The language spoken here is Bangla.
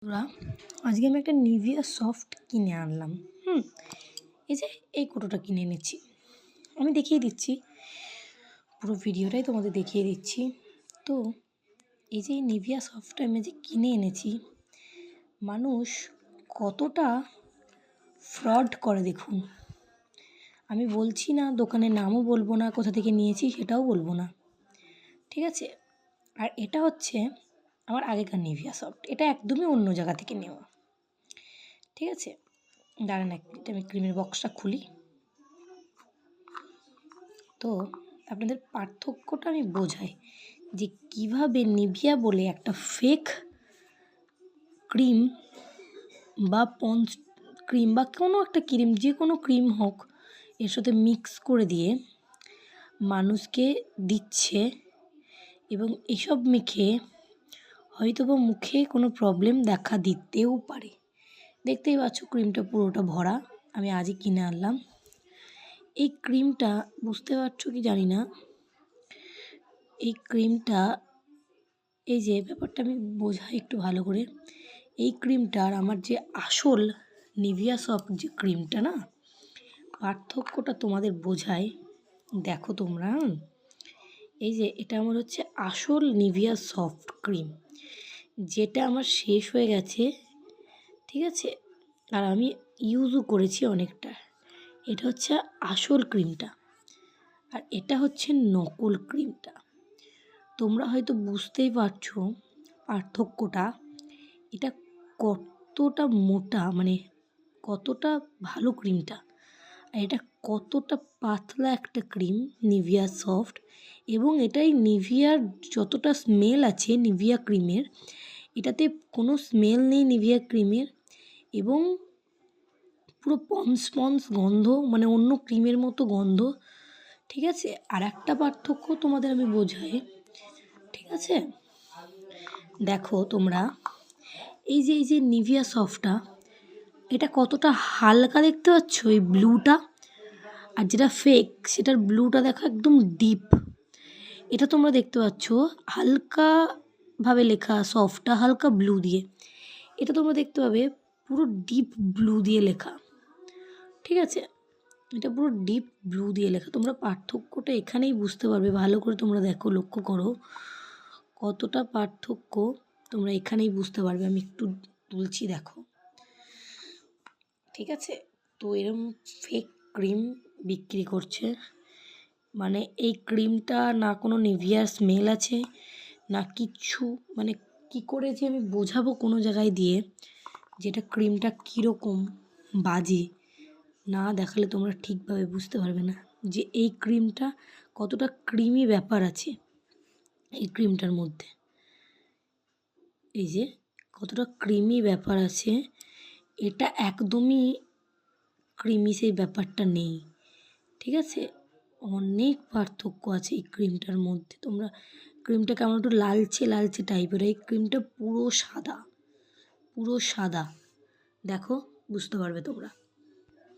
বন্ধুরা, আজকে আমি একটা নিভিয়া সফট কিনে আনলাম। এই যে এই কোটোটা কিনে এনেছি, আমি দেখিয়ে দিচ্ছি, পুরো ভিডিওটাই তোমাদের দেখিয়ে দিচ্ছি। তো এই যে নিভিয়া সফটটা আমি যে কিনে এনেছি, মানুষ কতটা ফ্রড করে দেখুন। আমি বলছি না, দোকানের নামও বলবো না, কোথা থেকে নিয়েছি সেটাও বলবো না, ঠিক আছে। আর এটা হচ্ছে আমার আগেকার নিভিয়া সফট, এটা একদমই অন্য জায়গা থেকে নেওয়া, ঠিক আছে। দাঁড়ান এক মিনিট, আমি ক্রিমের বক্সটা খুলি। তো আপনাদের পার্থক্যটা আমি বোঝাই যে কিভাবে নিভিয়া বলে একটা ফেক ক্রিম বা পন্স ক্রিম বা কোনো একটা ক্রিম, যে কোনো ক্রিম হোক, এর সাথে মিক্স করে দিয়ে মানুষকে দিচ্ছে, এবং এসব মেখে হয়তোবা মুখে কোনো প্রবলেম দেখা দিতেও পারে। দেখতেই পাচ্ছ ক্রিমটা পুরোটা ভরা, আমি আজই কিনে আনলাম। এই ক্রিমটা বুঝতে পারছো কি জানি না, এই ক্রিমটা, এই যে ব্যাপারটা আমি বোঝাই একটু ভালো করে। এই ক্রিমটার আমার যে আসল নিভিয়া সফট যে ক্রিমটা না, পার্থক্যটা তোমাদের বোঝায়। দেখো তোমরা, এই যে এটা আমার হচ্ছে আসল নিভিয়া সফট ক্রিম, যেটা আমার শেষ হয়ে গেছে, ঠিক আছে। আর আমি ইউজও করেছি অনেকটা। এটা হচ্ছে আসল ক্রিমটা, আর এটা হচ্ছে নকল ক্রিমটা। তোমরা হয়তো বুঝতেই পারছো পার্থক্যটা, এটা কতটা মোটা, মানে কতটা ভালো ক্রিমটা, আর এটা কতটা পাতলা একটা ক্রিম নিভিয়া সফট। এবং এটাই নিভিয়ার যতটা স্মেল আছে নিভিয়া ক্রিমের, এটাতে কোনো স্মেল নেই নিভিয়া ক্রিমের, এবং পুরো পন্স পন্স গন্ধ, মানে অন্য ক্রিমের মতো গন্ধ, ঠিক আছে। আর একটা পার্থক্য তোমাদের আমি বোঝাই, ঠিক আছে। দেখো তোমরা, এই যে নিভিয়া সফটটা, এটা কতটা হালকা দেখতে পাচ্ছ, এই ব্লুটা। আর যেটা ফেক, সেটার ব্লুটা দেখো একদম ডিপ। এটা তোমরা দেখতে পাচ্ছ হালকাভাবে লেখা, সফটটা হালকা ব্লু দিয়ে, এটা তোমরা দেখতে পাবে পুরো ডিপ ব্লু দিয়ে লেখা, ঠিক আছে। এটা পুরো ডিপ ব্লু দিয়ে লেখা। তোমরা পার্থক্যটা এখানেই বুঝতে পারবে, ভালো করে তোমরা দেখো, লক্ষ্য করো কতটা পার্থক্য তোমরা এখানেই বুঝতে পারবে। আমি একটু তুলছি, দেখো, ঠিক আছে। তো এরকম ফেক ক্রিম বিক্রি করছে, মানে এই ক্রিমটা না কোনো নিভিয়ার স্মেল আছে না কিচ্ছু, মানে কি করে যে আমি বোঝাবো কোনো জায়গায় দিয়ে যেটা ক্রিমটা কীরকম বাজে, না দেখালে তোমরা ঠিকভাবে বুঝতে পারবে না যে এই ক্রিমটা কতটা ক্রিমি ব্যাপার আছে এই ক্রিমটার মধ্যে। এই যে কতটা ক্রিমি ব্যাপার আছে, এটা একদমই ক্রিমি সেই ব্যাপারটা নেই, ঠিক আছে। অনেক পার্থক্য আছে এই ক্রিমটার মধ্যে। তোমরা ক্রিমটা কেমন একটু লালচে লালচে টাইপের, এই ক্রিমটা পুরো সাদা, পুরো সাদা। দেখো, বুঝতে পারবে তোমরা।